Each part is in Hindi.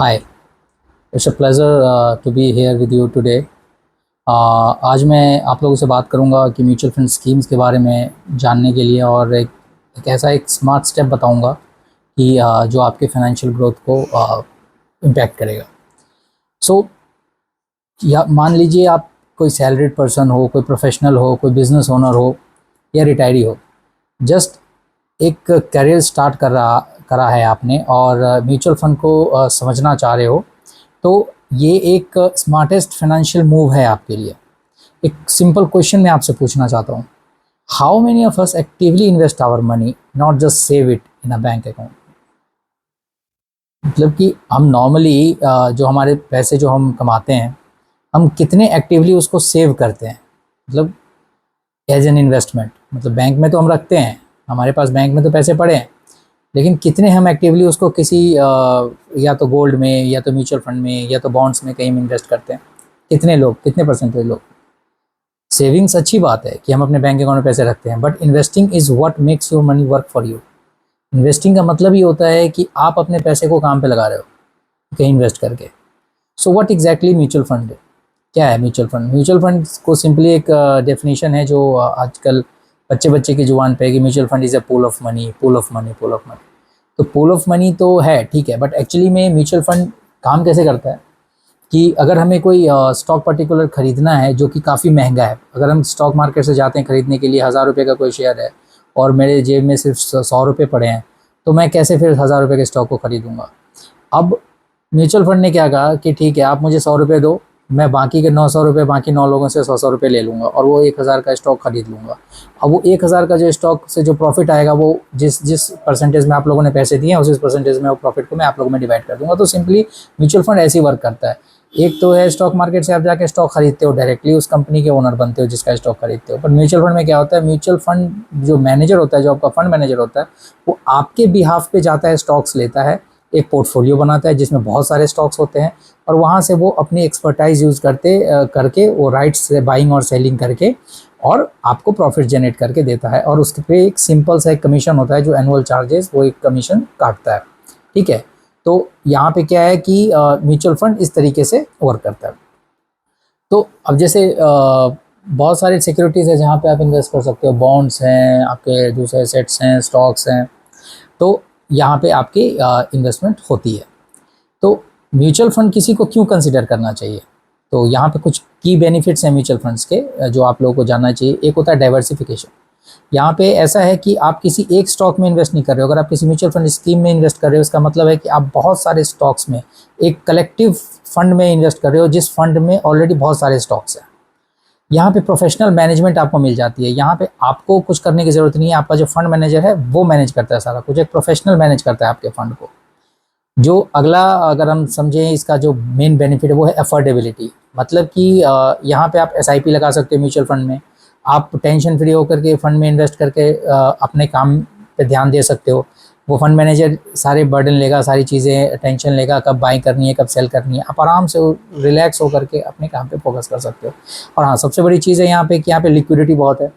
Hi, it's a pleasure to be here with you today. आज मैं आप लोगों से बात करूंगा कि म्यूचुअल फंड स्कीम्स के बारे में जानने के लिए और एक ऐसा एक स्मार्ट स्टेप बताऊंगा कि जो आपके फाइनेंशियल ग्रोथ को इम्पैक्ट करेगा। सो या मान लीजिए आप कोई सैलरीड पर्सन हो, कोई प्रोफेशनल हो, कोई बिजनेस ओनर हो या रिटायरी हो, जस्ट एक करियर स्टार्ट करा है आपने और म्यूचुअल फंड को समझना चाह रहे हो, तो ये एक स्मार्टेस्ट फाइनेंशियल मूव है आपके लिए। एक सिंपल क्वेश्चन मैं आपसे पूछना चाहता हूँ, how many of us actively invest our money, not just save it in a bank account. मतलब कि हम नॉर्मली जो हमारे पैसे जो हम कमाते हैं, हम कितने एक्टिवली उसको सेव करते हैं, मतलब एज एन इन्वेस्टमेंट। मतलब बैंक में तो हम रखते हैं, हमारे पास बैंक में तो पैसे पड़े हैं, लेकिन कितने हम एक्टिवली उसको किसी या तो गोल्ड में या तो म्यूचुअल फंड में या तो बॉन्ड्स में कहीं में इन्वेस्ट करते हैं। कितने लोग, कितने परसेंटेज लोग। सेविंग्स अच्छी बात है कि हम अपने बैंक अकाउंट में पैसे रखते हैं, but investing is what makes your money work for you. Investing का मतलब ये होता है कि आप अपने पैसे को काम पे लगा रहे हो कहीं इन्वेस्ट करके। So what exactly mutual fund है, क्या है म्यूचुअल फंड? म्यूचुअल फंड को सिंपली एक डेफिनेशन है जो आजकल बच्चे बच्चे की जुबान पे है कि mutual fund is a pool of money, pool of money, pool of money. तो पूल ऑफ मनी तो है, ठीक है, बट एक्चुअली में म्यूचुअल फंड काम कैसे करता है कि अगर हमें कोई स्टॉक पर्टिकुलर ख़रीदना है जो कि काफ़ी महंगा है, अगर हम स्टॉक मार्केट से जाते हैं ख़रीदने के लिए, 1000 रुपये का कोई शेयर है और मेरे जेब में सिर्फ 100 रुपये पड़े हैं, तो मैं कैसे फिर 1000 रुपये के स्टॉक को ख़रीदूँगा। अब म्यूचुअल फंड ने क्या कहा कि ठीक है, आप मुझे 100 रुपये दो, मैं बाकी के 900 रुपये बाकी 9 लोगों से 100 रुपये ले लूँगा और वो 1000 का स्टॉक खरीद लूँगा। अब वो 1000 का जो स्टॉक से जो प्रॉफिट आएगा, वो जिस जिस परसेंटेज में आप लोगों ने पैसे दिए हैं, उस परसेंटेज में वो प्रॉफिट को मैं आप लोगों में डिवाइड कर दूँगा। तो सिंपली म्यूचुअल फंड ऐसे ही वर्क करता है। एक तो है स्टॉक मार्केट से आप जाके स्टॉक खरीदते हो, डायरेक्टली उस कंपनी के ओनर बनते हो जिसका स्टॉक खरीदते हो। पर म्यूचुअल फंड में क्या होता है, म्यूचुअल फंड जो मैनेजर होता है, जो आपका फंड मैनेजर होता है, वो आपके बिहाफ पे जाता है, स्टॉक्स लेता है, एक पोर्टफोलियो बनाता है जिसमें बहुत सारे स्टॉक्स होते हैं, और वहाँ से वो अपनी एक्सपर्टाइज यूज़ करके वो राइट्स से बाइंग और सेलिंग करके और आपको प्रॉफिट जनरेट करके देता है, और उसके पे एक सिंपल सा एक कमीशन होता है जो एनुअल चार्जेस, वो एक कमीशन काटता है। ठीक है, तो यहाँ पे क्या है कि म्यूचुअल फंड इस तरीके से वर्क करता है। तो अब जैसे बहुत सारे सिक्योरिटीज़ है जहाँ पे आप इन्वेस्ट कर सकते हो, बॉन्ड्स हैं, आपके दूसरे एसेट्स हैं, स्टॉक्स हैं, तो यहाँ पे आपकी इन्वेस्टमेंट होती है। तो म्यूचुअल फंड किसी को क्यों कंसिडर करना चाहिए, तो यहाँ पे कुछ की बेनिफिट्स हैं म्यूचुअल फंड्स के जो आप लोगों को जानना चाहिए। एक होता है डाइवर्सिफिकेशन। यहाँ पे ऐसा है कि आप किसी एक स्टॉक में इन्वेस्ट नहीं कर रहे हो। अगर आप किसी म्यूचुअल फंड स्कीम में इन्वेस्ट कर रहे हो, इसका मतलब है कि आप बहुत सारे स्टॉक्स में, एक कलेक्टिव फंड में इन्वेस्ट कर रहे हो जिस फंड में ऑलरेडी बहुत सारे स्टॉक्स हैं। यहाँ पे प्रोफेशनल मैनेजमेंट आपको मिल जाती है। यहाँ पे आपको कुछ करने की ज़रूरत नहीं है, आपका जो फंड मैनेजर है वो मैनेज करता है सारा कुछ, एक प्रोफेशनल मैनेज करता है आपके फंड को। जो अगला अगर हम समझें, इसका जो मेन बेनिफिट है वो है अफोर्डेबिलिटी। मतलब कि यहाँ पे आप एसआईपी लगा सकते हो म्यूचुअल फंड में, आप टेंशन फ्री होकर के फंड में इन्वेस्ट करके अपने काम पे ध्यान दे सकते हो। वो फंड मैनेजर सारे बर्डन लेगा, सारी चीज़ें टेंशन लेगा, कब बाई करनी है, कब सेल करनी है, आप आराम से रिलैक्स होकर के अपने काम पे फोकस कर सकते हो। और हाँ, सबसे बड़ी चीज़ है यहाँ पे कि यहाँ पे लिक्विडिटी बहुत है।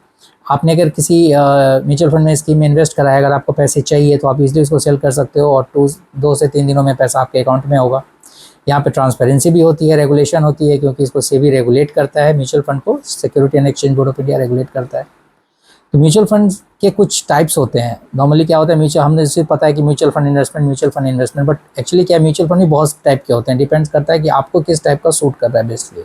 आपने अगर किसी म्यूचुअल फंड में स्कीम में इन्वेस्ट करा है, अगर आपको पैसे चाहिए तो आप इजीली उसको सेल कर सकते हो और 2 से 3 दिनों में पैसा आपके अकाउंट में होगा। यहाँ पे ट्रांसपेरेंसी भी होती है, रेगुलेशन होती है, क्योंकि इसको सेबी रेगुलेट करता है, म्यूचुअल फंड को security and exchange board of India regulate करता है। तो म्यूचुअल फंड के कुछ टाइप्स होते हैं। नॉर्मली क्या होता है, म्यूचुअल, हमने सिर्फ पता है कि mutual fund investment, mutual fund investment, but actually क्या है, म्यूचुअल फंड भी बहुत टाइप के होते हैं, डिपेंड्स करता है कि आपको किस टाइप का सूट कर रहा है बेसिकली।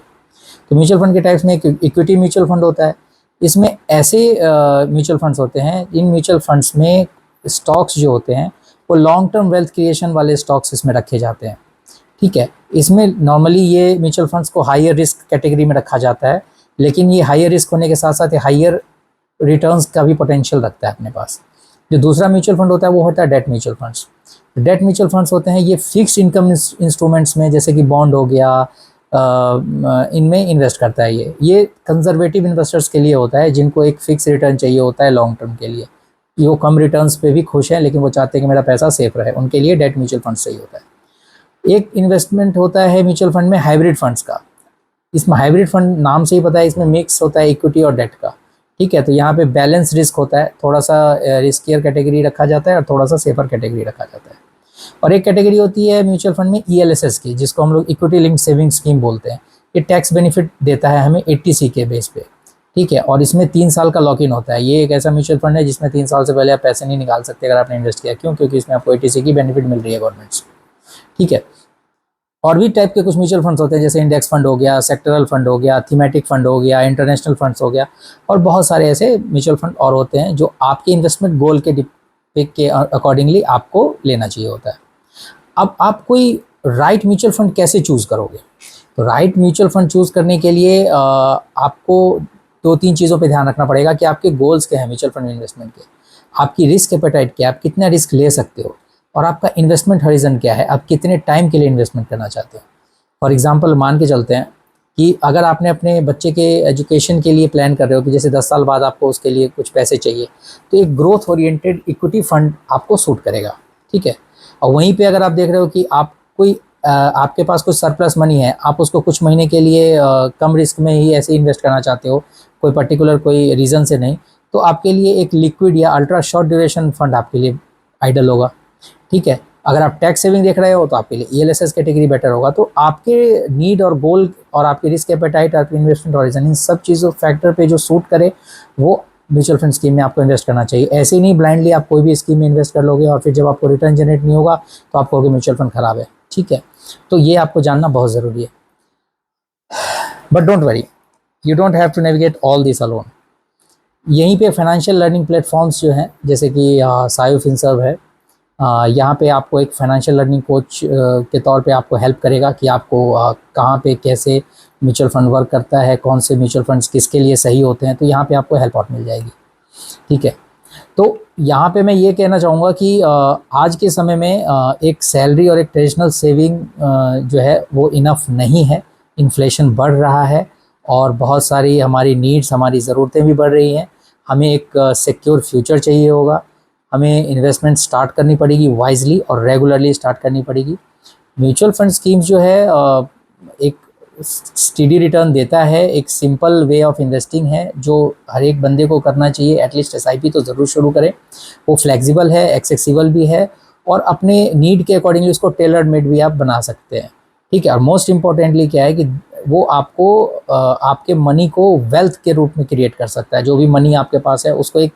तो म्यूचुअल फंड के टाइप्स में इक्विटी म्यूचुअल फंड होता है। इसमें ऐसे म्यूचुअल फंड्स होते हैं, इन म्यूचुअल फंड्स में स्टॉक्स जो होते हैं वो लॉन्ग टर्म वेल्थ क्रिएशन वाले स्टॉक्स इसमें रखे जाते हैं। ठीक है, इसमें नॉर्मली ये म्यूचुअल फंड्स को हायर रिस्क कैटेगरी में रखा जाता है, लेकिन ये हायर रिस्क होने के साथ साथ ये हायर रिटर्न्स का भी पोटेंशियल रखता है अपने पास। जो दूसरा म्यूचुअल फंड होता है वो होता है debt mutual funds. Debt mutual funds होते हैं ये फिक्स्ड इनकम इंस्ट्रूमेंट्स में, जैसे कि बॉन्ड हो गया, इनमें इन्वेस्ट करता है। ये कंजर्वेटिव इन्वेस्टर्स के लिए होता है, जिनको एक फिक्स रिटर्न चाहिए होता है लॉन्ग टर्म के लिए। वो कम रिटर्न्स पे भी खुश हैं, लेकिन वो चाहते हैं कि मेरा पैसा सेफ रहे, उनके लिए डेट म्यूचुअल फंड सही होता है। एक इन्वेस्टमेंट होता है म्यूचुअल फंड में हाइब्रिड फंड्स का। इसमें हाइब्रिड फंड नाम से ही पता है, इसमें मिक्स होता है इक्विटी और डेट का। ठीक है, तो यहाँ पे बैलेंस रिस्क होता है, थोड़ा सा रिस्कियर कैटेगरी रखा जाता है और थोड़ा सा सेफर कैटेगरी रखा जाता है। और एक कैटेगरी होती है म्यूचुअल फंड में ELSS की, जिसको हम लोग इक्विटी लिंक्ड सेविंग स्कीम बोलते हैं। ये टैक्स बेनिफिट देता है हमें 80C के बेस पे, ठीक है, और इसमें 3 साल का लॉक इन होता है। ये एक ऐसा म्यूचुअल फंड है जिसमें 3 साल से पहले आप पैसे नहीं निकाल सकते अगर आपने इन्वेस्ट किया। क्यों? क्योंकि इसमें आपको 80C की बेनिफिट मिल रही है गवर्नमेंट से, ठीक है। और भी टाइप के कुछ म्यूचुअल फंड्स होते हैं, जैसे इंडेक्स फंड हो गया, सेक्टरल फंड हो गया, थीमेटिक फंड हो गया, इंटरनेशनल फंड्स हो गया, और बहुत सारे ऐसे म्यूचुअल फंड और होते हैं जो आपके इन्वेस्टमेंट गोल के अकॉर्डिंगली आपको लेना चाहिए होता है। अब आप कोई राइट म्यूचुअल फंड कैसे चूज़ करोगे? तो राइट म्यूचुअल फंड चूज़ करने के लिए आपको 2-3 चीज़ों पे ध्यान रखना पड़ेगा कि आपके गोल्स क्या हैं म्यूचुअल फंड इन्वेस्टमेंट के, आपकी रिस्क एपेटाइट क्या है, आप कितना रिस्क ले सकते हो, और आपका इन्वेस्टमेंट हॉरिजन क्या है, आप कितने टाइम के लिए इन्वेस्टमेंट करना चाहते हो। फॉर एग्जांपल मान के चलते हैं कि अगर आपने अपने बच्चे के एजुकेशन के लिए प्लान कर रहे हो कि जैसे 10 साल बाद आपको उसके लिए कुछ पैसे चाहिए, तो एक ग्रोथ ओरिएंटेड इक्विटी फंड आपको सूट करेगा, ठीक है। और वहीं पे अगर आप देख रहे हो कि आप कोई आपके पास कुछ सरप्लस मनी है, आप उसको कुछ महीने के लिए कम रिस्क में ही ऐसे इन्वेस्ट करना चाहते हो, कोई पर्टिकुलर कोई रीज़न से नहीं, तो आपके लिए एक लिक्विड या अल्ट्रा शॉर्ट ड्यूरेशन फंड आपके लिए आइडल होगा, ठीक है। अगर आप टैक्स सेविंग देख रहे हो तो आपके लिए ELSS कैटेगरी बेटर होगा। तो आपके नीड और गोल और आपकी रिस्क एपेटाइट, आपकी इन्वेस्टमेंट हॉरिजन, इन सब चीज़ों फैक्टर पे जो सूट करे वो म्यूचुअल फंड स्कीम में आपको इन्वेस्ट करना चाहिए। ऐसे ही नहीं ब्लाइंडली आप कोई भी स्कीम में इन्वेस्ट कर लोगे और फिर जब आपको रिटर्न जनरेट नहीं होगा तो आप कहोगे म्यूचुअल फंड खराब है, ठीक है। तो ये आपको जानना बहुत ज़रूरी है। But don't worry, you don't have to navigate all this alone. यहीं पे फाइनेंशियल लर्निंग प्लेटफॉर्म्स जो हैं, जैसे कि सायो फिनसर्व है, यहाँ पे आपको एक फाइनेंशियल लर्निंग कोच के तौर पे आपको हेल्प करेगा कि आपको कहाँ पे कैसे म्यूचुअल फंड वर्क करता है, कौन से म्यूचुअल फंड्स किसके लिए सही होते हैं, तो यहाँ पे आपको हेल्प आउट मिल जाएगी, ठीक है। तो यहाँ पे मैं ये कहना चाहूँगा कि आज के समय में एक सैलरी और एक ट्रेडिशनल सेविंग जो है वो इनफ नहीं है। इन्फ्लेशन बढ़ रहा है और बहुत सारी हमारी नीड्स, हमारी ज़रूरतें भी बढ़ रही हैं। हमें एक सिक्योर फ्यूचर चाहिए होगा। हमें इन्वेस्टमेंट स्टार्ट करनी पड़ेगी वाइजली और रेगुलरली स्टार्ट करनी पड़ेगी। म्यूचुअल फंड स्कीम्स जो है एक स्टेडी रिटर्न देता है, एक सिंपल वे ऑफ इन्वेस्टिंग है जो हर एक बंदे को करना चाहिए। एटलीस्ट SIP तो ज़रूर शुरू करें। वो फ्लेक्सिबल है, एक्सेसिबल भी है और अपने नीड के अकॉर्डिंगली उसको टेलर्ड मेड भी आप बना सकते हैं, ठीक है। और मोस्ट इम्पॉर्टेंटली क्या है कि वो आपको आपके मनी को वेल्थ के रूप में क्रिएट कर सकता है। जो भी मनी आपके पास है उसको एक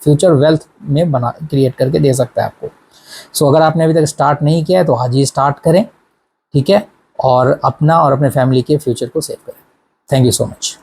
फ्यूचर वेल्थ में बना क्रिएट करके दे सकता है आपको। सो अगर आपने अभी तक स्टार्ट नहीं किया है तो आज ही स्टार्ट करें, ठीक है, और अपना और अपने फैमिली के फ्यूचर को सेव करें। Thank you so much.